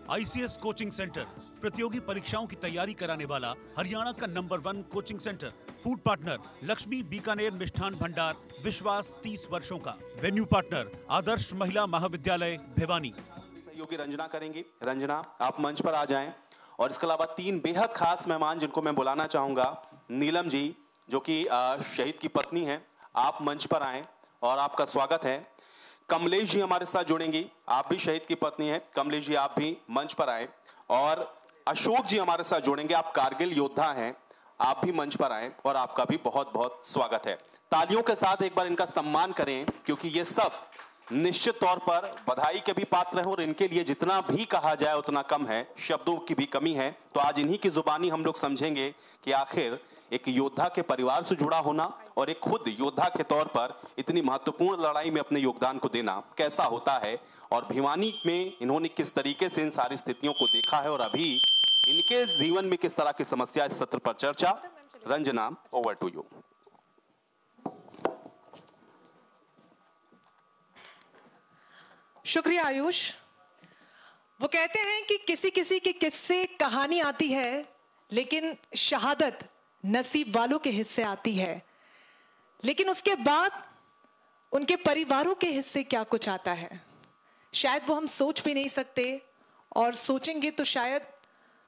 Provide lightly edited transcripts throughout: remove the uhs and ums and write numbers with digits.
ICS coaching centre प्रतियोगी परीक्षाओं की तैयारी कराने वाला हरियाणा का number 1 coaching centre. Food partner Lakshmi Bikaner Mishthan Bhandar, विश्वास 30 वर्षों का। वेन्यू पार्टनर आदर्श महिला महाविद्यालय भिवानी। सहयोगी रंजना करेंगी। रंजना, आप मंच पर आ जाएं। और इसके अलावा 3 बेहद खास मेहमान जिनको मैं बुलाना चाहूंगा। नीलम जी, जो कि शहीद की पत्नी हैं, आप मंच पर आएं और आपका स्वागत है। कमलेश जी हमारे साथ जुड़ेंगी, आप भी शहीद की पत्नी हैं। कमलेश जी, आप भी मंच पर आए। और अशोक जी हमारे साथ जुड़ेंगे, आप कारगिल योद्धा हैं, आप भी मंच पर आए और आपका भी बहुत बहुत स्वागत है। तालियों के साथ एक बार इनका सम्मान करें, क्योंकि ये सब निश्चित तौर पर बधाई के भी पात्र हैं और इनके लिए जितना भी कहा जाए उतना कम है, शब्दों की भी कमी है। तो आज इन्हीं की जुबानी हम लोग समझेंगे कि आखिर एक योद्धा के परिवार से जुड़ा होना और एक खुद योद्धा के तौर पर इतनी महत्वपूर्ण लड़ाई में अपने योगदान को देना कैसा होता है, और भिवानी में इन्होंने किस तरीके से इन सारी स्थितियों को देखा है और अभी इनके जीवन में किस तरह की समस्या, इस सत्र पर चर्चा। Ranjana, over to you. शुक्रिया आयुष। वो कहते हैं कि किसी किसी के किस्से कहानी आती है, लेकिन शहादत नसीब वालों के हिस्से आती है। लेकिन उसके बाद उनके परिवारों के हिस्से क्या कुछ आता है, शायद वो हम सोच भी नहीं सकते, और सोचेंगे तो शायद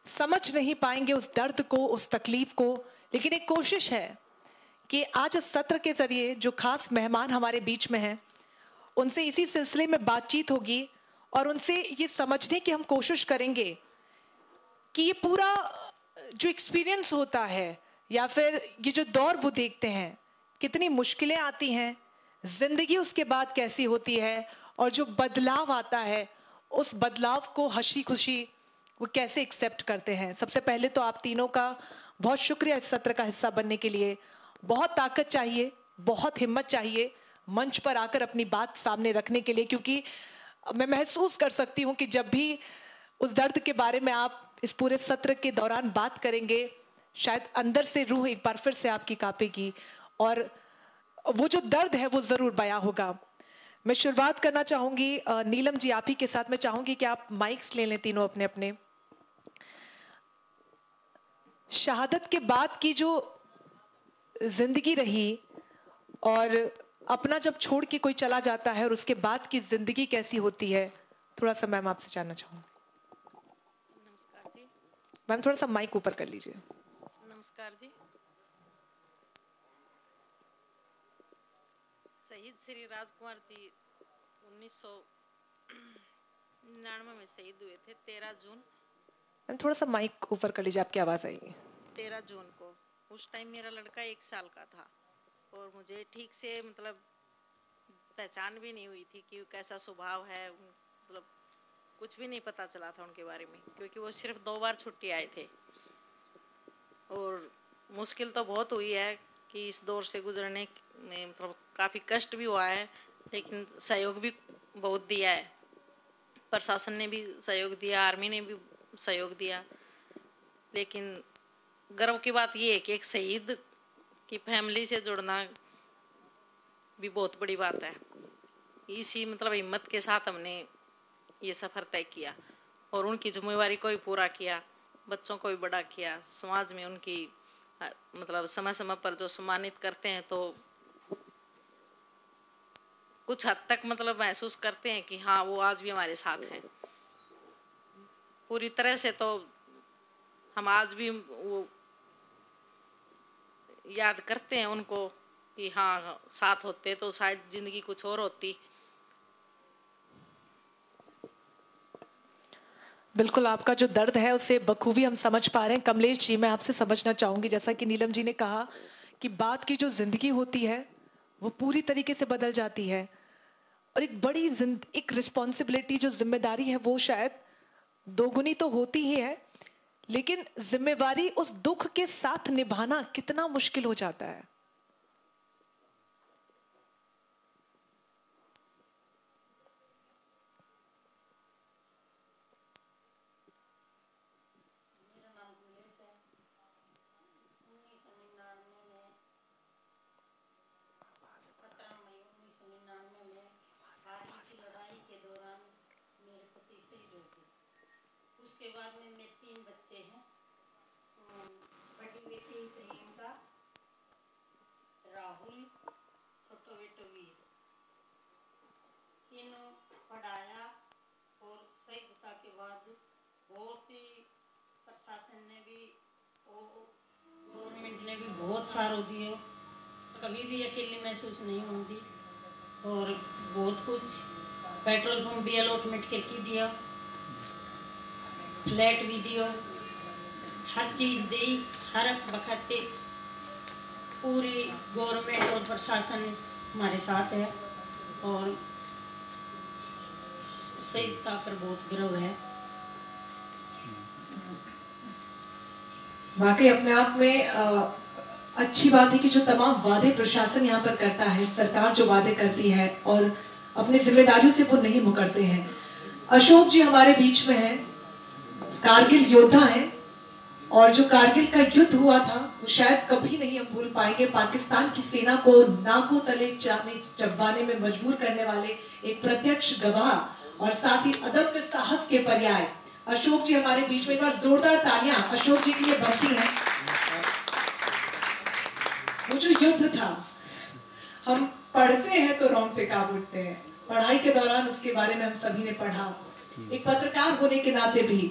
समझ नहीं पाएंगे उस दर्द को, उस तकलीफ को। लेकिन एक कोशिश है कि आज इस सत्र के जरिए जो खास मेहमान हमारे बीच में हैं, उनसे इसी सिलसिले में बातचीत होगी और उनसे ये समझने की हम कोशिश करेंगे कि ये पूरा जो एक्सपीरियंस होता है या फिर ये जो दौर वो देखते हैं, कितनी मुश्किलें आती हैं, जिंदगी उसके बाद कैसी होती है, और जो बदलाव आता है उस बदलाव को हंसी खुशी वो कैसे एक्सेप्ट करते हैं। सबसे पहले तो आप तीनों का बहुत शुक्रिया इस सत्र का हिस्सा बनने के लिए। बहुत ताकत चाहिए, बहुत हिम्मत चाहिए मंच पर आकर अपनी बात सामने रखने के लिए, क्योंकि मैं महसूस कर सकती हूं कि जब भी उस दर्द के बारे में आप इस पूरे सत्र के दौरान बात करेंगे, शायद अंदर से रूह एक बार फिर से आपकी कांपेगी और वो जो दर्द है वो जरूर बयां होगा। मैं शुरुआत करना चाहूंगी नीलम जी, आप ही के साथ। मैं चाहूंगी कि आप माइक्स ले लें तीनों अपने अपने। शहादत के बाद की जो जिंदगी रही और अपना जब छोड़ के कोई चला जाता है और उसके बाद की जिंदगी कैसी होती है, थोड़ा सा मैम आपसे जानना चाहूंगी। नमस्कार जी। मैम थोड़ा सा माइक ऊपर कर लीजिए। नमस्कार जी। शहीद श्री राजकुमार जी 1999 में शहीद हुए थे, 13 जून। मैम थोड़ा सा माइक ऊपर कर लीजिए, आपकी आवाज आएगी। 13 जून को। उस टाइम मेरा लड़का 1 साल का था और मुझे ठीक से मतलब पहचान भी नहीं हुई थी कि कैसा स्वभाव है, मतलब कुछ भी नहीं पता चला था उनके बारे में, क्योंकि वो सिर्फ 2 बार छुट्टी आए थे। और मुश्किल तो बहुत हुई है कि इस दौर से गुजरने में, मतलब काफ़ी कष्ट भी हुआ है, लेकिन सहयोग भी बहुत दिया है। प्रशासन ने भी सहयोग दिया, आर्मी ने भी सहयोग दिया। लेकिन गर्व की बात ये है कि एक शहीद की फैमिली से जुड़ना भी बहुत बड़ी बात है। इसी मतलब हिम्मत के साथ हमने ये सफ़र तय किया और उनकी जिम्मेवारी को भी पूरा किया, बच्चों को भी बड़ा किया। समाज में उनकी मतलब समय समय पर जो सम्मानित करते हैं, तो कुछ हद तक मतलब महसूस करते हैं कि हाँ, वो आज भी हमारे साथ हैं। पूरी तरह से तो हम आज भी वो याद करते हैं उनको कि हाँ, साथ होते तो शायद जिंदगी कुछ और होती। बिल्कुल, आपका जो दर्द है उसे बखूबी हम समझ पा रहे हैं। कमलेश जी, मैं आपसे समझना चाहूंगी, जैसा कि नीलम जी ने कहा कि बाद की जो जिंदगी होती है वो पूरी तरीके से बदल जाती है, और एक बड़ी एक रिस्पॉन्सिबिलिटी, जो जिम्मेदारी है वो शायद दोगुनी तो होती ही है, लेकिन जिम्मेवारी उस दुख के साथ निभाना कितना मुश्किल हो जाता है। परिवार में मेरे 3 बच्चे हैं। बड़ी बेटी प्रियंका, राहुल, छोटो बेटो वीर। तीनों पढ़ाया और सही के बाद बहुत ही प्रशासन ने भी और गवर्नमेंट ने भी बहुत सारो दियो, कभी भी अकेली महसूस नहीं होती। और बहुत कुछ पेट्रोल पंप भी अलॉटमेंट करके दिया, फ्लैट भी दियो, हर चीज़ दी, हर वक्त पूरी गवर्नमेंट और प्रशासन हमारे साथ है और शहीदता पर बहुत गर्व है। वाकई अपने आप में अच्छी बात है कि जो तमाम वादे प्रशासन यहाँ पर करता है, सरकार जो वादे करती है और अपनी जिम्मेदारियों से वो नहीं मुकरते हैं। अशोक जी हमारे बीच में हैं, कारगिल योद्धा हैं और जो कारगिल का युद्ध हुआ था वो शायद कभी नहीं हम भूल पाएंगे। पाकिस्तान की सेना को नाकों तले चबाने में मजबूर करने वाले एक प्रत्यक्ष गवाह और साथ ही अदम्य साहस के पर्याय अशोक जी हमारे बीच में। एक बार जोरदार तालियां अशोक जी के लिए बनती हैं। वो जो युद्ध था, हम पढ़ते हैं तो रोंगटे कांप उठते हैं। पढ़ाई के दौरान उसके बारे में हम सभी ने पढ़ा। एक पत्रकार होने के नाते भी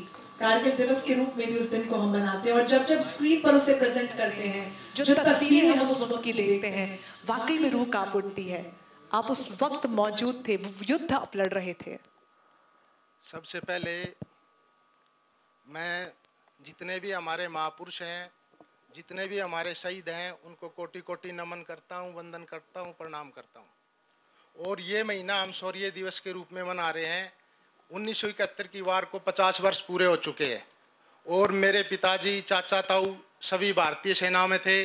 कारगिल दिवस के रूप में भी उस दिन को हम मनाते हैं और जब जब स्क्रीन पर उसे प्रेजेंट करते हैं, जो तस्वीरें हम उस वक्त की देखते हैं, वाकई में रूह कांप उठती है। आप उस वक्त मौजूद थे, युद्ध आप लड़ रहे थे। सबसे पहले मैं जितने भी हमारे महापुरुष हैं, जितने भी हमारे शहीद हैं, उनको कोटि कोटि नमन करता हूं, वंदन करता हूं, प्रणाम करता हूं। और ये महीना हम शौर्य दिवस के रूप में मना रहे हैं। 1971 की वार को 50 वर्ष पूरे हो चुके हैं और मेरे पिताजी, चाचा, ताऊ सभी भारतीय सेना में थे।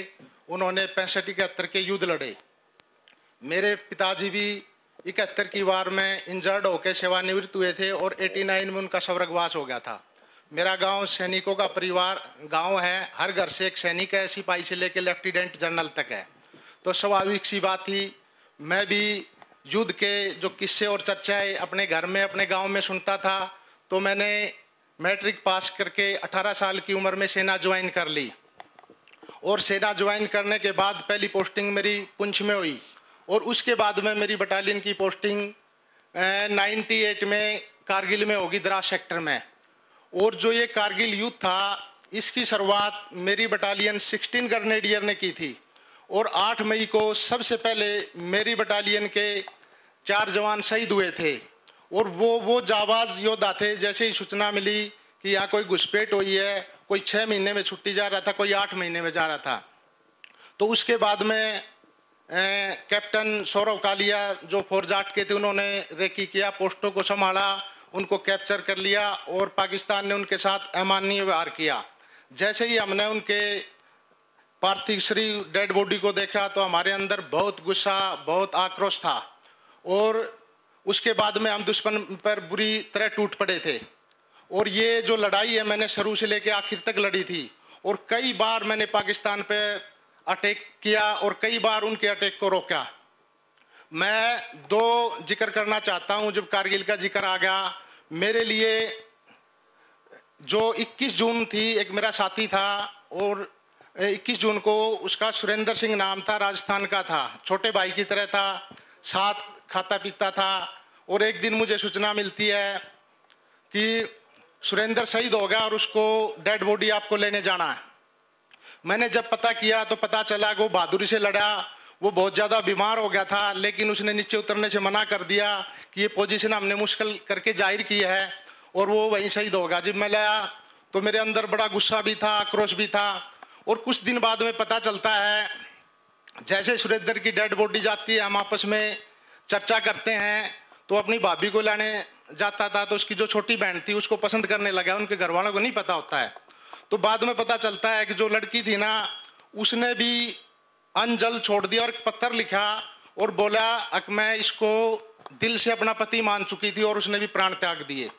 उन्होंने 65-71 के युद्ध लड़े। मेरे पिताजी भी 71 की वार में इंजर्ड होकर सेवानिवृत्त हुए थे और 89 में उनका स्वर्गवास हो गया था। मेरा गांव सैनिकों का परिवार गांव है, हर घर से एक सैनिक है, सिपाही से लेकर लेफ्टिनेंट जनरल तक है। तो स्वाभाविक सी बात थी, मैं भी युद्ध के जो किस्से और चर्चाएं अपने घर में, अपने गांव में सुनता था। तो मैंने मैट्रिक पास करके 18 साल की उम्र में सेना ज्वाइन कर ली और सेना ज्वाइन करने के बाद पहली पोस्टिंग मेरी पुंछ में हुई और उसके बाद में मेरी बटालियन की पोस्टिंग 98 में कारगिल में होगी, द्रास सेक्टर में। और जो ये कारगिल युद्ध था, इसकी शुरुआत मेरी बटालियन 16 ग्रेनेडियर ने की थी और 8 मई को सबसे पहले मेरी बटालियन के 4 जवान शहीद हुए थे। और वो जाबाज योद्धा थे। जैसे ही सूचना मिली कि यहाँ कोई घुसपैठ हुई है, कोई 6 महीने में छुट्टी जा रहा था, कोई 8 महीने में जा रहा था। तो उसके बाद में कैप्टन सौरभ कालिया जो फौरजाट के थे, उन्होंने रेकी किया, पोस्टों को संभाला, उनको कैप्चर कर लिया और पाकिस्तान ने उनके साथ अमानवीय व्यवहार किया। जैसे ही हमने उनके पार्थिव शरीर डेड बॉडी को देखा तो हमारे अंदर बहुत गुस्सा, बहुत आक्रोश था और उसके बाद में हम दुश्मन पर बुरी तरह टूट पड़े थे। और ये जो लड़ाई है, मैंने शुरू से लेकर आखिर तक लड़ी थी और कई बार मैंने पाकिस्तान पे अटैक किया और कई बार उनके अटैक को रोका। मैं 2 जिक्र करना चाहता हूं। जब कारगिल का जिक्र आ गया, मेरे लिए जो 21 जून थी, एक मेरा साथी था और 21 जून को उसका सुरेंद्र सिंह नाम था, राजस्थान का था, छोटे भाई की तरह था, साथ खाता पीता था। और एक दिन मुझे सूचना मिलती है कि सुरेंद्र शहीद हो गया और उसको डेड बॉडी आपको लेने जाना है। मैंने जब पता किया तो पता चला कि वो बहादुरी से लड़ा। वो बहुत ज़्यादा बीमार हो गया था, लेकिन उसने नीचे उतरने से मना कर दिया कि ये पोजीशन हमने मुश्किल करके जाहिर की है और वो वहीं शहीद होगा। जब मैं लाया तो मेरे अंदर बड़ा गुस्सा भी था, आक्रोश भी था। और कुछ दिन बाद में पता चलता है, जैसे सुरेंद्र की डेड बॉडी जाती है, हम आपस में चर्चा करते हैं। तो अपनी भाभी को लाने जाता था तो उसकी जो छोटी बहन थी उसको पसंद करने लगा। उनके घर वालों को नहीं पता होता है। तो बाद में पता चलता है कि जो लड़की थी ना, उसने भी अनजल छोड़ दिया और एक पत्र लिखा और बोला कि मैं इसको दिल से अपना पति मान चुकी थी और उसने भी प्राण त्याग दिए।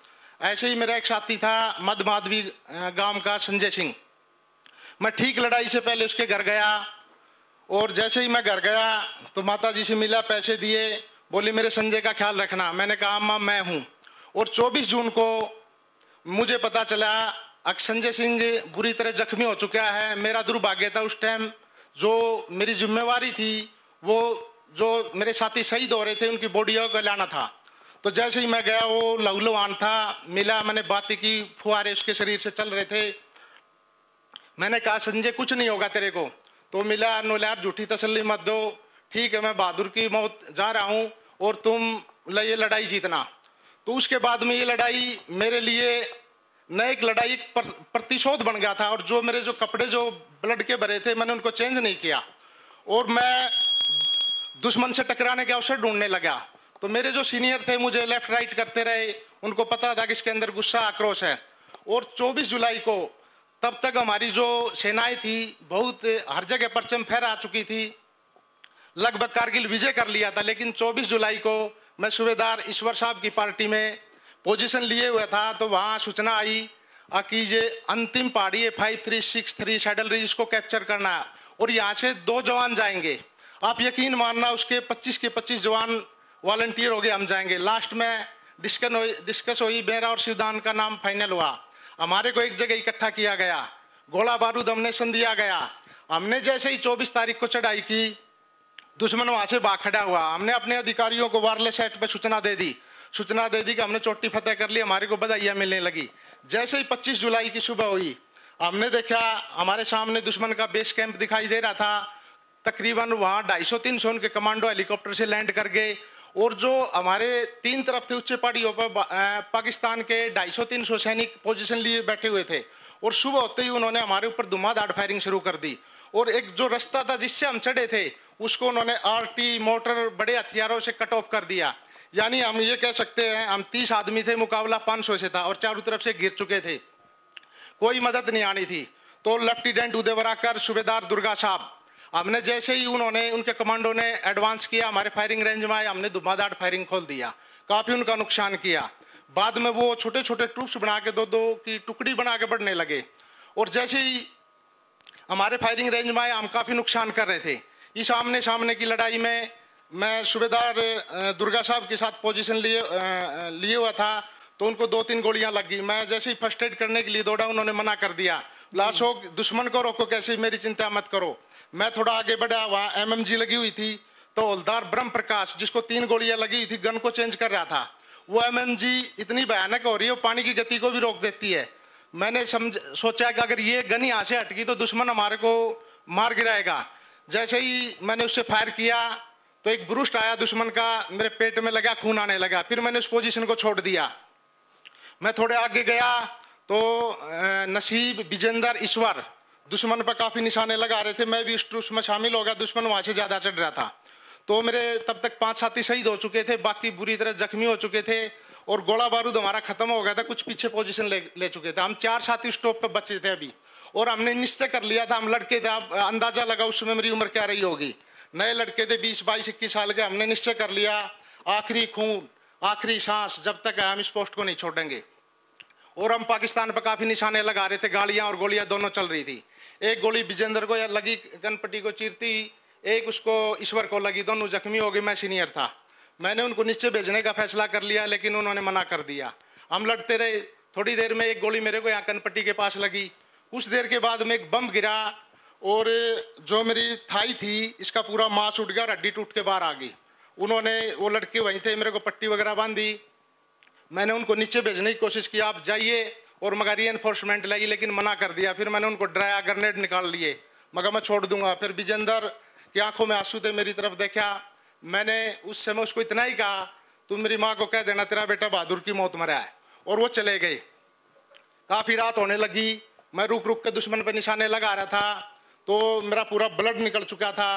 ऐसे ही मेरा एक साथी था, मध्य माधवी गांव का संजय सिंह। मैं ठीक लड़ाई से पहले उसके घर गया और जैसे ही मैं घर गया तो माता जी से मिला, पैसे दिए, बोली मेरे संजय का ख्याल रखना। मैंने कहा अम्मा मैं हूँ। और 24 जून को मुझे पता चला संजय सिंह बुरी तरह जख्मी हो चुका है। मेरा दुर्भाग्य था उस टाइम, जो मेरी जिम्मेवारी थी वो जो मेरे साथी शहीद हो रहे थे उनकी बॉडियों को लाना था। तो जैसे ही मैं गया वो लहूलुहान था, मिला, मैंने बातें की, फुहारे उसके शरीर से चल रहे थे। मैंने कहा संजय कुछ नहीं होगा तेरे को। तो मिला, यार झूठी तसल्ली मत दो, ठीक है मैं बहादुर की मौत जा रहा हूँ और तुम ये लड़ाई जीतना। तो उसके बाद में ये लड़ाई मेरे लिए नई एक लड़ाई प्रतिशोध बन गया था। और जो मेरे जो कपड़े जो ब्लड के भरे थे मैंने उनको चेंज नहीं किया और मैं दुश्मन से टकराने के अवसर ढूंढने लगा। तो मेरे जो सीनियर थे मुझे लेफ्ट राइट करते रहे, उनको पता था कि इसके अंदर गुस्सा आक्रोश है। और 24 जुलाई को तब तक हमारी जो सेनाएं थी बहुत हर जगह परचम फहरा चुकी थी, लगभग कारगिल विजय कर लिया था। लेकिन 24 जुलाई को मैं सूबेदार ईश्वर साहब की पार्टी में पोजीशन लिए हुआ था। तो वहाँ सूचना आई कि ये अंतिम पहाड़ी है 5363 सैडल रिज, इसको कैप्चर करना है और यहाँ से 2 जवान जाएंगे। आप यकीन मानना उसके 25 के 25 जवान वॉलंटियर हो गए, हम जाएंगे। लास्ट में डिस्कस हुई, मेरा और शिवदान का नाम फाइनल हुआ। हमारे को एक जगह इकट्ठा किया गया, गोला बारूद अमनेशन दिया गया। हमने जैसे ही 24 तारीख को चढ़ाई की, दुश्मन वहां से भाग खड़ा हुआ। हमने अपने अधिकारियों को वायरलेस सेट पे सूचना दे दी कि हमने चोटी फतेह कर ली, हमारे को बधाइयां मिलने लगी। जैसे ही 25 जुलाई की सुबह हुई, हमने देखा हमारे सामने दुश्मन का बेस कैंप दिखाई दे रहा था। तकरीबन वहाँ 250-300 उनके कमांडो हेलीकॉप्टर से लैंड कर गए और जो हमारे 3 तरफ थे उच्च पहाड़ियों पर पाकिस्तान के 250-300 सैनिक पोजीशन लिए बैठे हुए थे। और सुबह होते ही उन्होंने हमारे ऊपर धुआंधार फायरिंग शुरू कर दी। और एक जो रास्ता था जिससे हम चढ़े थे उसको उन्होंने आरटी मोटर बड़े हथियारों से कट ऑफ कर दिया। यानी हम ये कह सकते हैं हम 30 आदमी थे, मुकाबला 500 से था और चारों तरफ से गिर चुके थे, कोई मदद नहीं आनी थी। तो लेफ्टिनेंट उदय बराकर, सूबेदार दुर्गा साहब, हमने जैसे ही उन्होंने उनके कमांडो ने एडवांस किया, हमारे फायरिंग रेंज में आए, हमने धुआंधार फायरिंग खोल दिया, काफी उनका नुकसान किया। बाद में वो छोटे छोटे ट्रूप्स बना के 2-2 की टुकड़ी बना के बढ़ने लगे और जैसे ही हमारे फायरिंग रेंज में आए हम काफी नुकसान कर रहे थे। इस आमने सामने की लड़ाई में मैं सूबेदार दुर्गा साहब के साथ पोजीशन लिए हुआ था। तो उनको 2-3 गोलियां लग गई। मैं जैसे ही फर्स्ट एड करने के लिए दौड़ा, उन्होंने मना कर दिया, लाशों दुश्मन को रोको, कैसे मेरी चिंता मत करो। मैं थोड़ा आगे बढ़ा, वहाँ MMG लगी हुई थी। तो हवलदार ब्रह्म प्रकाश, जिसको 3 गोलियां लगी हुई थी, गन को चेंज कर रहा था। वो MMG इतनी भयानक हो रही है, वो पानी की गति को भी रोक देती है। मैंने सोचा कि अगर ये गन यहाँ से हटकी तो दुश्मन हमारे को मार गिराएगा। जैसे ही मैंने उससे फायर किया तो एक ब्रूस्ट आया दुश्मन का, मेरे पेट में लगा, खून आने लगा। फिर मैंने उस पोजीशन को छोड़ दिया। मैं थोड़े आगे गया तो नसीब, विजेंदर, ईश्वर दुश्मन पर काफी निशाने लगा रहे थे। मैं भी उसमें शामिल हो गया। दुश्मन वहां से ज्यादा चढ़ रहा था। तो मेरे तब तक 5 साथी शहीद हो चुके थे, बाकी बुरी तरह जख्मी हो चुके थे और गोला बारूद हमारा खत्म हो गया था। कुछ पीछे पोजीशन ले चुके थे। हम 4 साथी स्टॉप पे बचे थे अभी और हमने निश्चय कर लिया था, हम लड़के थे, आप अंदाजा लगा उस समय मेरी उम्र क्या रही होगी। नए लड़के थे, 20, 22, 21 साल के। हमने निश्चय कर लिया आखिरी खून, आखिरी सांस जब तक है हम इस पोस्ट को नहीं छोड़ेंगे। और हम पाकिस्तान पर काफी निशाने लगा रहे थे, गाड़ियां और गोलियां दोनों चल रही थी। एक गोली विजेंद्र को लगी, गनपट्टी को चीरती, एक उसको ईश्वर को लगी, दोनों जख्मी हो गए। मैं सीनियर था, मैंने उनको नीचे भेजने का फैसला कर लिया, लेकिन उन्होंने मना कर दिया। हम लड़ते रहे। थोड़ी देर में एक गोली मेरे को यहाँ कनपट्टी के पास लगी। कुछ देर के बाद में एक बम गिरा और जो मेरी थाई थी इसका पूरा मांस उठ गया, हड्डी टूट के बाहर आ गई। उन्होंने, वो लड़के वहीं थे, मेरे को पट्टी वगैरह बांधी। मैंने उनको नीचे भेजने की कोशिश की, आप जाइए और मगर रीएनफोर्समेंट लगी, लेकिन मना कर दिया। फिर मैंने उनको डराया, ग्रेनेड निकाल लिए, मगर मैं छोड़ दूंगा। फिर विजेंदर की आंखों में आंसू थे, मेरी तरफ देखा। मैंने उस समय उसको इतना ही कहा, तुम मेरी माँ को कह देना तेरा बेटा बहादुर की मौत मरा है। और वो चले गए। काफी रात होने लगी, मैं रुक रुक के दुश्मन पे निशाने लगा रहा था। तो मेरा पूरा ब्लड निकल चुका था,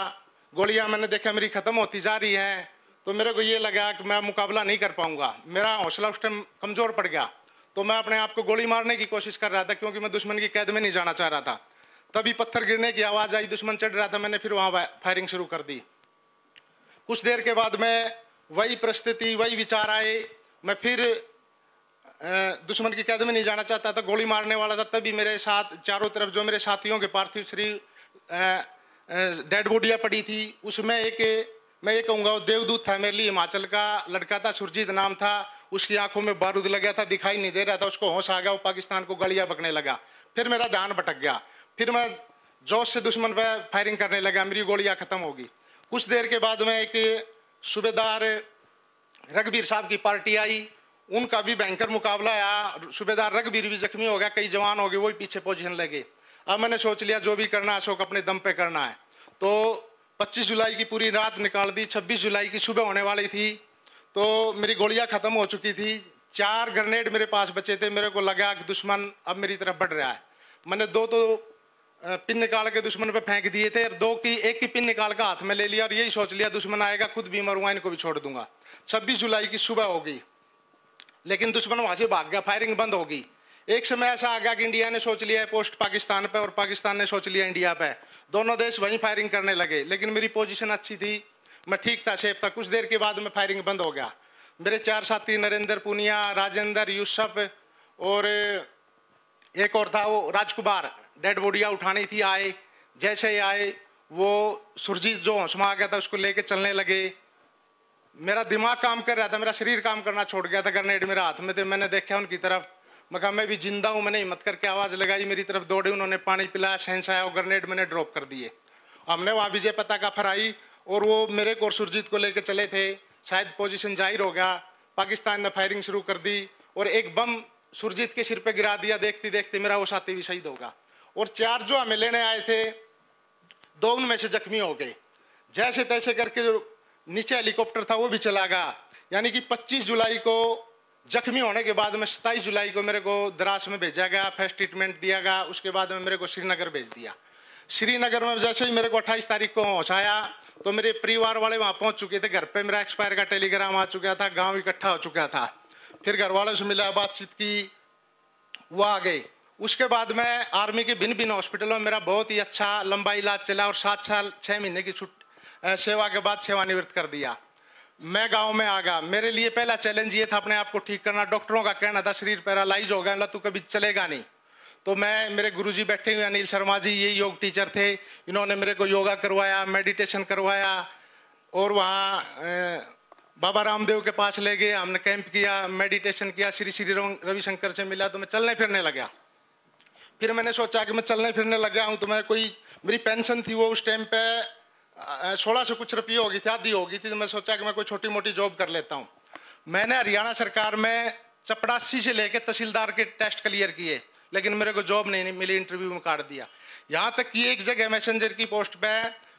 गोलियां मैंने देखा मेरी खत्म होती जा रही हैं। तो मेरे को ये लगा कि मैं मुकाबला नहीं कर पाऊंगा, मेरा हौसला उस टाइम कमजोर पड़ गया। तो मैं अपने आप को गोली मारने की कोशिश कर रहा था, क्योंकि मैं दुश्मन की कैद में नहीं जाना चाह रहा था। तभी पत्थर गिरने की आवाज आई, दुश्मन चढ़ रहा था। मैंने फिर वहां फायरिंग शुरू कर दी। कुछ देर के बाद में वही परिस्थिति, वही विचार आए। मैं फिर दुश्मन की कैद में नहीं जाना चाहता था, गोली मारने वाला था। तभी मेरे साथ चारों तरफ जो मेरे साथियों के पार्थिव शरीर डेड बॉडियां पड़ी थी, उसमें एक, मैं ये कहूँगा वो देवदूत था मेरे लिए, हिमाचल का लड़का था, सुरजीत नाम था। उसकी आंखों में बारूद लग गया था, दिखाई नहीं दे रहा था, उसको होश आ गया, वो पाकिस्तान को गलियां बकने लगा। फिर मेरा ध्यान भटक गया, फिर मैं जोश से दुश्मन पे फायरिंग करने लगा, मेरी गोलियां खत्म हो गई। कुछ देर के बाद में एक सूबेदार रघुवीर साहब की पार्टी आई, उनका भी भयंकर मुकाबला आया, सूबेदार रघुवीर भी जख्मी हो गया, कई जवान हो गए, वो भी पीछे पोजीशन लगे। अब मैंने सोच लिया जो भी करना है अशोक अपने दम पे करना है। तो 25 जुलाई की पूरी रात निकाल दी, 26 जुलाई की सुबह होने वाली थी, तो मेरी गोलियां खत्म हो चुकी थी। 4 ग्रेनेड मेरे पास बचे थे, मेरे को लगा कि दुश्मन अब मेरी तरफ बढ़ रहा है। मैंने 2 तो पिन निकाल के दुश्मन पे फेंक दिए थे, और एक की पिन निकाल कर हाथ में ले लिया और यही सोच लिया दुश्मन आएगा खुद भी मरूंगा, इनको भी छोड़ दूंगा। 26 जुलाई की सुबह हो गई, लेकिन दुश्मन वहां से भाग गया, फायरिंग बंद हो गई। एक समय ऐसा आ गया कि इंडिया ने सोच लिया है पोस्ट पाकिस्तान पे और पाकिस्तान ने सोच लिया इंडिया पे, दोनों देश वहीं फायरिंग करने लगे। लेकिन मेरी पोजीशन अच्छी थी, मैं ठीक था, सेफ था। कुछ देर के बाद में फायरिंग बंद हो गया। मेरे 4 साथी नरेंद्र पुनिया, राजेंद्र, यूसुफ और एक और था वो राजकुमार, डेड बॉडियां उठानी थी, आए। जैसे ही आए वो सुरजीत जो होश में आ गया था उसको लेके चलने लगे। मेरा दिमाग काम कर रहा था, मेरा शरीर काम करना छोड़ गया था, ग्रेनेड मेरे हाथ में थे। मैंने देखा उनकी तरफ, मैं कहा मैं भी जिंदा हूं। मैंने हिम्मत करके आवाज लगाई, मेरी तरफ दौड़े, उन्होंने पानी पिलाया, सेंस आया और ग्रेनेड मैंने ड्रॉप कर दिए। हमने वहां विजय पताका फहराई और वो मेरे को और सुरजीत को लेके चले थे। शायद पोजीशन जाहिर हो गया, पाकिस्तान ने फायरिंग शुरू कर दी और एक बम सुरजीत के सिर पे गिरा दिया। देखते देखते मेरा वो साथी भी शहीद होगा। और 4 जो हमें लेने आए थे, 2 उनमें से जख्मी हो गए। जैसे तैसे करके जो नीचे हेलीकॉप्टर था वो भी चला गया। यानी कि 25 जुलाई को जख्मी होने के बाद में 27 जुलाई को मेरे को द्रास में भेजा गया, फर्स्ट ट्रीटमेंट दिया गया। उसके बाद में मेरे को श्रीनगर भेज दिया। श्रीनगर में जैसे ही मेरे को 28 तारीख को होश आया तो मेरे परिवार वाले वहां पहुंच चुके थे। घर पे मेरा एक्सपायर का टेलीग्राम आ चुका था, गांव इकट्ठा हो चुका था। फिर घर वालों से मिला, बातचीत की, वो आ गए। उसके बाद में आर्मी के भिन्न भिन्न हॉस्पिटलों में मेरा बहुत ही अच्छा लंबा इलाज चला और 7 साल 6 महीने की सेवा के बाद सेवानिवृत्त कर दिया। मैं गांव में आ गया। मेरे लिए पहला चैलेंज ये था अपने आप को ठीक करना। डॉक्टरों का कहना था शरीर पैरालाइज हो गया, तू कभी चलेगा नहीं। तो मेरे गुरुजी बैठे हुए अनिल शर्मा जी, ये योग टीचर थे, इन्होंने मेरे को योगा करवाया, मेडिटेशन करवाया और वहाँ बाबा रामदेव के पास ले गए। हमने कैंप किया, मेडिटेशन किया, श्री श्री रविशंकर से मिला तो मैं चलने फिरने लगा। फिर मैंने सोचा कि मैं चलने फिरने लगा हूँ तो मैं मेरी पेंशन थी वो उस टाइम पे 1600 कुछ रुपये होगी थी, आधी होगी थी। तो मैं सोचा कि मैं कोई छोटी मोटी जॉब कर लेता हूँ। मैंने हरियाणा सरकार में चपरासी से लेके तहसीलदार के टेस्ट क्लियर किए, लेकिन मेरे को जॉब नहीं मिली, इंटरव्यू में काट दिया। यहाँ तक कि एक जगह मैसेंजर की पोस्ट पे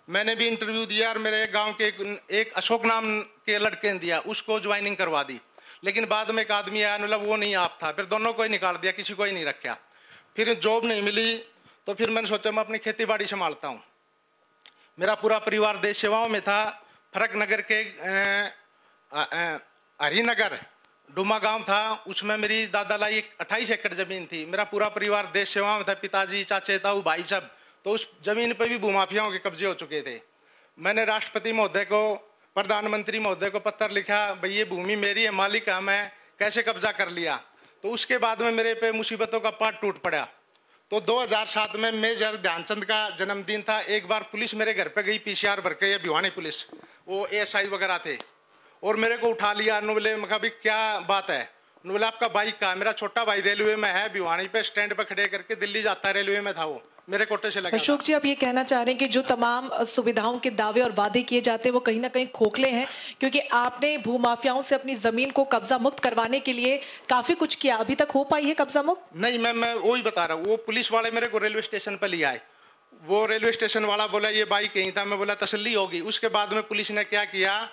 मैंने भी इंटरव्यू दिया और मेरे गांव के एक अशोक नाम के लड़के ने दिया, उसको ज्वाइनिंग करवा दी। लेकिन बाद में एक आदमी आया, मतलब वो नहीं आप था, फिर दोनों को ही निकाल दिया, किसी को ही नहीं रखा। फिर जॉब नहीं मिली तो फिर मैंने सोचा मैं अपनी खेती बाड़ी संभालता हूँ। मेरा पूरा परिवार देश सेवाओं में था। फरक नगर के हरिनगर डुमा गांव था, उसमें मेरी दादा लाई 28 एकड़ जमीन थी। मेरा पूरा परिवार देश सेवाओं में था, पिताजी, चाचे, ताऊ, भाई सब। तो उस जमीन पे भी भूमाफियाओं के कब्जे हो चुके थे। मैंने राष्ट्रपति महोदय को, प्रधानमंत्री महोदय को पत्र लिखा, भाई ये भूमि मेरी है, मालिक है मैं, कैसे कब्जा कर लिया। तो उसके बाद में मेरे पे मुसीबतों का पाट टूट पड़ा। तो 2007 में मेजर ध्यानचंद का जन्मदिन था। एक बार पुलिस मेरे घर पे गई, PCR भर के, भिवानी पुलिस, वो ASI वगैरह थे, और मेरे को उठा लिया। बोले, मैं कहा भाई क्या बात है? बोले आपका बाइक का? मेरा छोटा भाई रेलवे में है, भिवानी पे स्टैंड पे खड़े करके दिल्ली जाता है, रेलवे में था वो, मेरे कोटे से लगा। अशोक जी, आप ये कहना चाह रहे हैं कि जो तमाम सुविधाओं के दावे और वादे किए जाते हैं वो कहीं ना कहीं खोखले हैं, क्योंकि आपने भूमाफियाओं से अपनी जमीन को कब्जा मुक्त करवाने के लिए काफी कुछ किया, अभी तक हो पाई है कब्जा मुक्त? नहीं, मैं वही बता रहा हूँ। वो पुलिस वाले मेरे को रेलवे स्टेशन पर ले आए। वो रेलवे स्टेशन वाला बोला ये बाइक कहीं था। मैं बोला तसल्ली होगी। उसके बाद में पुलिस ने क्या किया,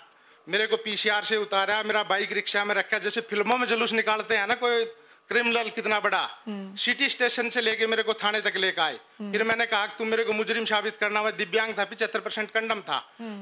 मेरे को PCR से उतारा, मेरा बाइक रिक्शा में रखा, जैसे फिल्मों में जुलूस निकालते हैं ना कोई क्रिमिनल कितना बड़ा, सिटी स्टेशन से लेके मेरे को थाने तक लेकर आए। फिर मैंने कहा कि तुम मेरे को मुजरिम साबित करना। मैं दिव्यांग था, 75% कंडम था।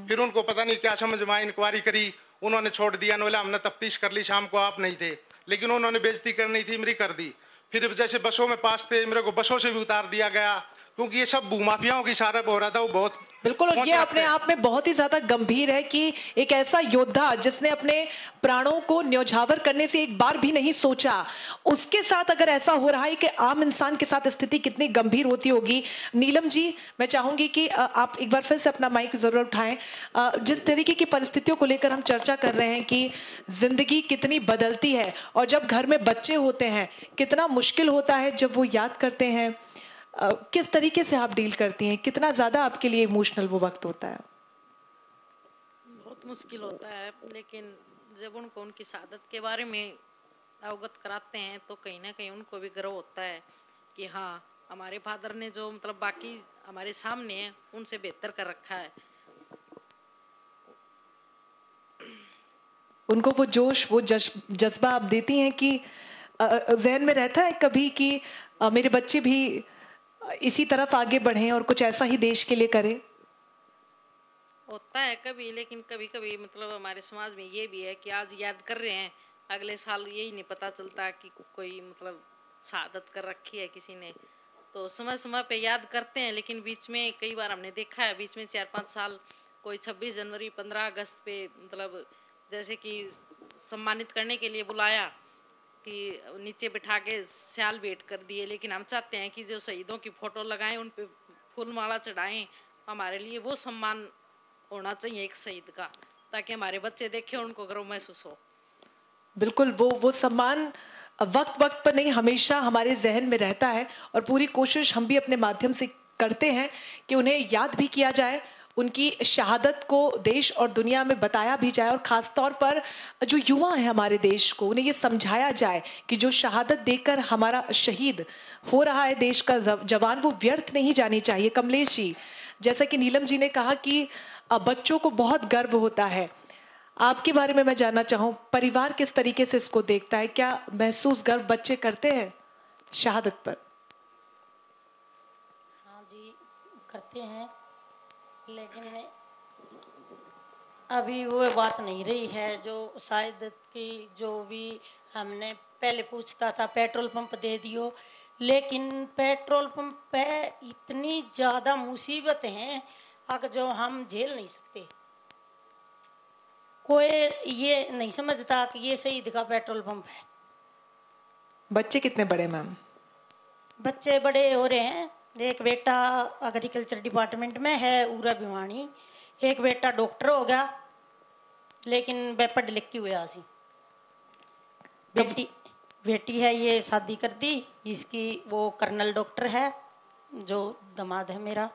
फिर उनको पता नहीं क्या समझ में, इंक्वायरी करी, उन्होंने छोड़ दिया। बोला हमने तफ्तीश कर ली, शाम को आप नहीं थे, लेकिन उन्होंने बेइज्जती करनी थी मेरी, कर दी। फिर जैसे बसों में पास थे, मेरे को बसों से भी उतार दिया गया। क्योंकि ये सब भूमाफियाओं की इशारा पे हो रहा था। वो बहुत बिल्कुल, और ये अपने आप में बहुत ही ज्यादा गंभीर है कि एक ऐसा योद्धा जिसने अपने प्राणों को न्यौछावर करने से एक बार भी नहीं सोचा, उसके साथ अगर ऐसा हो रहा है कि आम इंसान के साथ स्थिति कितनी गंभीर होती होगी। नीलम जी, मैं चाहूंगी कि आप एक बार फिर से अपना माइक जरूर उठाएं। जिस तरीके की परिस्थितियों को लेकर हम चर्चा कर रहे हैं कि जिंदगी कितनी बदलती है, और जब घर में बच्चे होते हैं कितना मुश्किल होता है जब वो याद करते हैं। किस तरीके से आप डील करती हैं, कितना ज्यादा आपके लिए इमोशनल वो वक्त होता है? बहुत मुश्किल होता है, लेकिन जब उनको उनकी शहादत के बारे में अवगत कराते हैं तो कहीं ना कहीं उनको भी गर्व होता है कि हाँ, हमारे फादर ने जो मतलब बाकी हमारे सामने है उनसे बेहतर कर रखा है। उनको वो जोश, वो जज्बा आप देती हैं कि जहन में रहता है कभी कि मेरे बच्चे भी इसी तरफ आगे बढ़ें और कुछ ऐसा ही देश के लिए करें? होता है कभी, लेकिन कभी कभी मतलब हमारे समाज में ये भी है कि आज याद कर रहे हैं, अगले साल यही नहीं पता चलता कि कोई मतलब शहादत कर रखी है किसी ने। तो समय समय पे याद करते हैं, लेकिन बीच में कई बार हमने देखा है, बीच में 4-5 साल कोई 26 जनवरी 15 अगस्त पे मतलब जैसे कि सम्मानित करने के लिए बुलाया कि नीचे बिठा के स्याल भेंट कर दिए। लेकिन हम चाहते हैं कि जो शहीदों की फोटो लगाएं, उन पे फूल माला चढ़ाएं। हमारे लिए वो सम्मान होना चाहिए एक शहीद का, ताकि हमारे बच्चे देखें, उनको गर्व महसूस हो। बिल्कुल, वो सम्मान वक्त वक्त पर नहीं, हमेशा हमारे जहन में रहता है, और पूरी कोशिश हम भी अपने माध्यम से करते हैं कि उन्हें याद भी किया जाए, उनकी शहादत को देश और दुनिया में बताया भी जाए, और ख़ास तौर पर जो युवा हैं हमारे देश को, उन्हें ये समझाया जाए कि जो शहादत देकर हमारा शहीद हो रहा है देश का जवान, वो व्यर्थ नहीं जानी चाहिए। कमलेश जी, जैसा कि नीलम जी ने कहा कि बच्चों को बहुत गर्व होता है, आपके बारे में मैं जानना चाहूँ, परिवार किस तरीके से इसको देखता है? क्या महसूस गर्व बच्चे करते हैं शहादत पर? हाँ जी, करते हैं, लेकिन अभी वो बात नहीं रही है जो शायद कि जो भी हमने पहले पूछता था पेट्रोल पंप दे दियो, लेकिन पेट्रोल पंप पे इतनी ज़्यादा मुसीबत हैं अगर जो हम झेल नहीं सकते। कोई ये नहीं समझता कि ये शहीद का पेट्रोल पंप है। बच्चे कितने बड़े मैम? बच्चे बड़े हो रहे हैं। एक बेटा एग्रीकल्चर डिपार्टमेंट में है, उरा भिवानी। एक बेटा डॉक्टर हो गया, लेकिन वह पढ़ लिख के हुआ सी। बेटी है, ये शादी कर दी इसकी, वो कर्नल डॉक्टर है, जो दामाद है मेरा।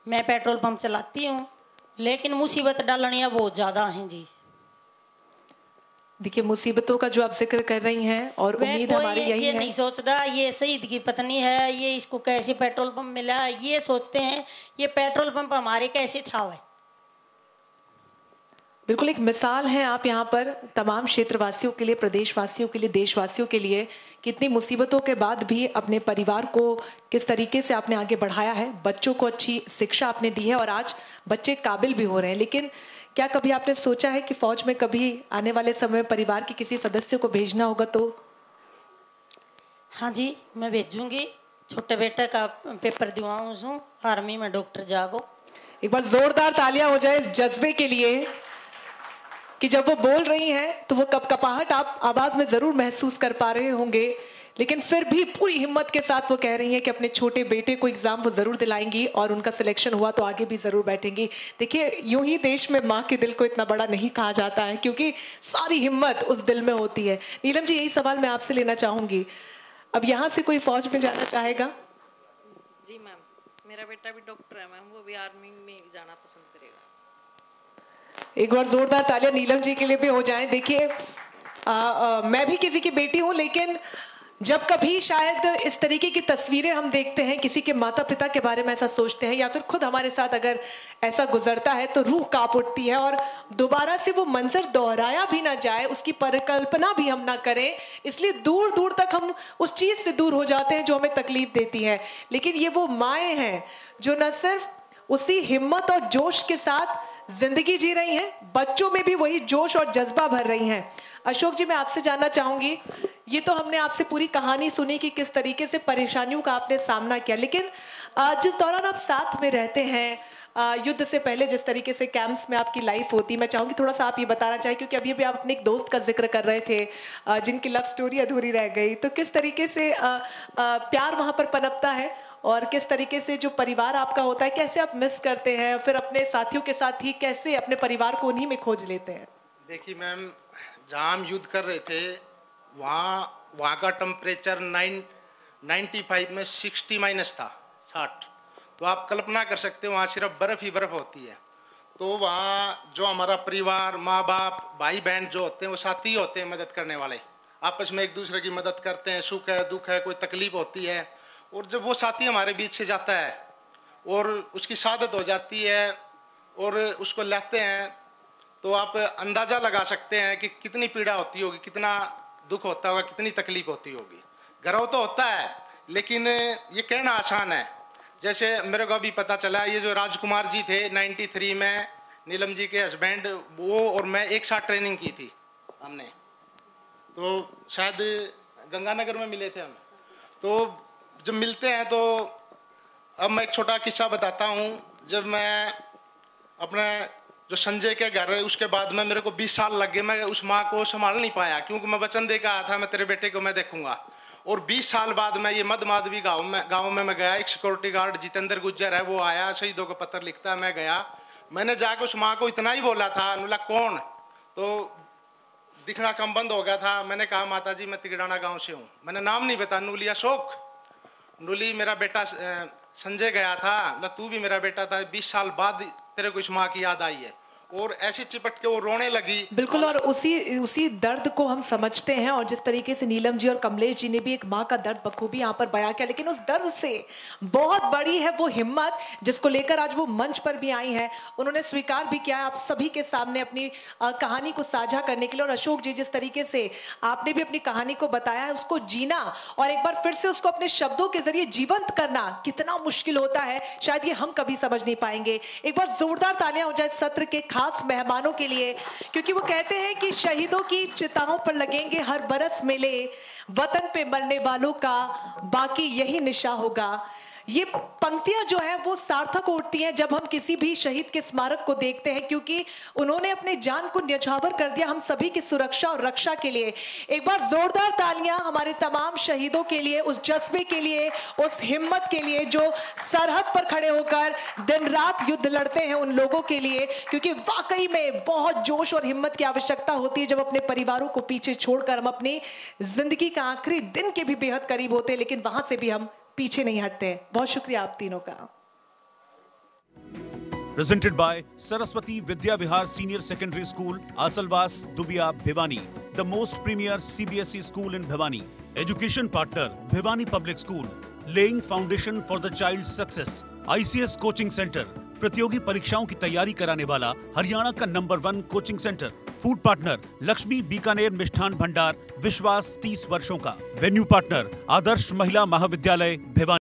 मैं पेट्रोल पंप चलाती हूँ, लेकिन मुसीबत डालनियाँ बहुत ज़्यादा हैं जी। देखिए, मुसीबतों का जो आप जिक्र कर रही हैं, और उम्मीद हमारी यही है। नहीं सोचता ये शहीद की पत्नी है, ये इसको कैसे पेट्रोल पंप मिला, ये सोचते हैं ये पेट्रोल पंप हमारे कैसे था। वह बिल्कुल एक मिसाल है आप यहाँ पर तमाम क्षेत्रवासियों के लिए, प्रदेशवासियों के लिए, देशवासियों के लिए, कितनी मुसीबतों के बाद भी अपने परिवार को किस तरीके से आपने आगे बढ़ाया है, बच्चों को अच्छी शिक्षा आपने दी है, और आज बच्चे काबिल भी हो रहे हैं। लेकिन क्या कभी आपने सोचा है कि फौज में कभी आने वाले समय में परिवार के किसी सदस्य को भेजना होगा तो? हाँ जी, मैं भेजूंगी। छोटे बेटे का पेपर दिवाऊँ, आर्मी में डॉक्टर जागो। एक बार जोरदार तालियां हो जाए इस जज्बे के लिए कि जब वो बोल रही हैं तो वो कपकपाहट आप आवाज में जरूर महसूस कर पा रहे होंगे, लेकिन फिर भी पूरी हिम्मत के साथ वो कह रही हैं कि अपने छोटे बेटे को एग्जाम वो जरूर दिलाएंगी, और उनका सिलेक्शन हुआ तो आगे भी जरूर बैठेंगी। देखिए, यूं ही देश में माँ के दिल को इतना बड़ा नहीं कहा जाता है, क्योंकि सारी हिम्मत उस दिल में होती है। नीलम जी, यही सवाल मैं आपसे लेना चाहूंगी, अब यहाँ से कोई फौज में जाना चाहेगा? जी मैम, मेरा बेटा भी डॉक्टर है मैम, वो भी आर्मी में जाना पसंद करेगा। एक बार जोरदार तालियां नीलम जी के लिए भी हो जाएं। देखिए, मैं भी किसी की बेटी हूं, लेकिन जब कभी शायद इस तरीके की तस्वीरें हम देखते हैं, किसी के माता पिता के बारे में ऐसा सोचते हैं, या फिर खुद हमारे साथ अगर ऐसा गुजरता है, तो रूह कांप उठती है, और दोबारा से वो मंजर दोहराया भी ना जाए, उसकी परिकल्पना भी हम ना करें, इसलिए दूर दूर तक हम उस चीज से दूर हो जाते हैं जो हमें तकलीफ देती है। लेकिन ये वो माएँ हैं जो न सिर्फ उसी हिम्मत और जोश के साथ जिंदगी जी रही हैं, बच्चों में भी वही जोश और जज्बा भर रही हैं। अशोक जी, मैं आपसे जानना चाहूंगी, ये तो हमने आपसे पूरी कहानी सुनी कि किस तरीके से परेशानियों का आपने सामना किया, लेकिन जिस दौरान आप साथ में रहते हैं, युद्ध से पहले जिस तरीके से कैंप्स में आपकी लाइफ होती, मैं चाहूंगी थोड़ा सा आप ये बताना चाहिए, क्योंकि अभी भी आप अपने एक दोस्त का जिक्र कर रहे थे जिनकी लव स्टोरी अधूरी रह गई, तो किस तरीके से प्यार वहां पर पनपता है और किस तरीके से जो परिवार आपका होता है, कैसे आप मिस करते हैं, फिर अपने साथियों के साथ ही कैसे अपने परिवार को उन्हीं में खोज लेते हैं? देखिए मैम, जहाँ हम युद्ध कर रहे थे वहाँ का टेम्परेचर 95 में 60 माइनस था, 60। तो आप कल्पना कर सकते हो वहाँ सिर्फ बर्फ़ ही बर्फ़ होती है। तो वहाँ जो हमारा परिवार, माँ बाप, भाई बहन जो होते हैं वो साथी होते हैं, मदद करने वाले, आपस में एक दूसरे की मदद करते हैं, सुख है दुख है, कोई तकलीफ होती है, और जब वो साथी हमारे बीच से जाता है और उसकी शहादत हो जाती है और उसको लेते हैं, तो आप अंदाज़ा लगा सकते हैं कि कितनी पीड़ा होती होगी, कितना दुख होता होगा, कितनी तकलीफ होती होगी। गर्व तो होता है, लेकिन ये कहना आसान है। जैसे मेरे को अभी पता चला, ये जो राजकुमार जी थे 93 में, नीलम जी के हस्बैंड, वो और मैं एक साथ ट्रेनिंग की थी हमने, तो शायद गंगानगर में मिले थे हम। तो जब मिलते हैं तो अब मैं एक छोटा किस्सा बताता हूँ। जब मैं अपने जो संजय के घर है, उसके बाद में मेरे को 20 साल लग गए, मैं उस माँ को संभाल नहीं पाया, क्योंकि मैं वचन दे के आया था मैं तेरे बेटे को मैं देखूंगा। और 20 साल बाद मैं ये मद माधवी गाँव में मैं गया, एक सिक्योरिटी गार्ड जितेंद्र गुज्जर है वो आया, शहीदों को पत्र लिखता है, मैं गया, मैंने जाकर उस माँ को इतना ही बोला था, बोला कौन, तो दिखना कम बंद हो गया था। मैंने कहा माता जी मैं तिगड़ाना गाँव से हूँ, मैंने नाम नहीं बता, नूली अशोक, नूली मेरा बेटा संजय गया था, बोला तू भी मेरा बेटा था, 20 साल बाद तेरे को इस माँ की याद आई है, और ऐसी चिपट के वो रोने लगी। बिल्कुल, और उसी दर्द को हम समझते हैं, और जिस तरीके से नीलम जी और कमलेश जी ने भी एक माँ का दर्द बखूबी यहाँ पर बयां किया, लेकिन उस दर्द से बहुत बड़ी है वो हिम्मत जिसको लेकर आज वो मंच पर भी आई हैं। उन्होंने स्वीकार भी किया है आप सभी के सामने अपनी कहानी को साझा करने के लिए। और अशोक जी, जिस तरीके से आपने भी अपनी कहानी को बताया है, उसको जीना और एक बार फिर से उसको अपने शब्दों के जरिए जीवंत करना कितना मुश्किल होता है, शायद ये हम कभी समझ नहीं पाएंगे। एक बार जोरदार तालियां हो जाए सत्र के खास मेहमानों के लिए, क्योंकि वो कहते हैं कि शहीदों की चिताओं पर लगेंगे हर बरस मेले, वतन पे मरने वालों का बाकी यही निशा होगा। ये पंक्तियां जो है वो सार्थक उठती हैं जब हम किसी भी शहीद के स्मारक को देखते हैं, क्योंकि उन्होंने अपने जान को न्यौछावर कर दिया हम सभी की सुरक्षा और रक्षा के लिए। एक बार जोरदार तालियां हमारे तमाम शहीदों के लिए, उस जज्बे के लिए, उस हिम्मत के लिए जो सरहद पर खड़े होकर दिन रात युद्ध लड़ते हैं उन लोगों के लिए, क्योंकि वाकई में बहुत जोश और हिम्मत की आवश्यकता होती है जब अपने परिवारों को पीछे छोड़कर हम अपनी जिंदगी का आखिरी दिन के भी बेहद करीब होते हैं, लेकिन वहां से भी हम पीछे नहीं हटते। बहुत शुक्रिया आप तीनों का। Presented by Saraswati Vidya Vihar Senior Secondary School, Asalwas, Dubia, Bhiwani, the most premier CBSE school in Bhiwani. Education partner, Bhiwani Public School, laying foundation for the child's success. ICS Coaching Center, प्रतियोगी परीक्षाओं की तैयारी कराने वाला हरियाणा का number 1 coaching centre. Food partner, Lakshmi Bikaner Mishthan Bhandar, विश्वास 30 वर्षों का। वेन्यू पार्टनर, आदर्श महिला महाविद्यालय भिवानी।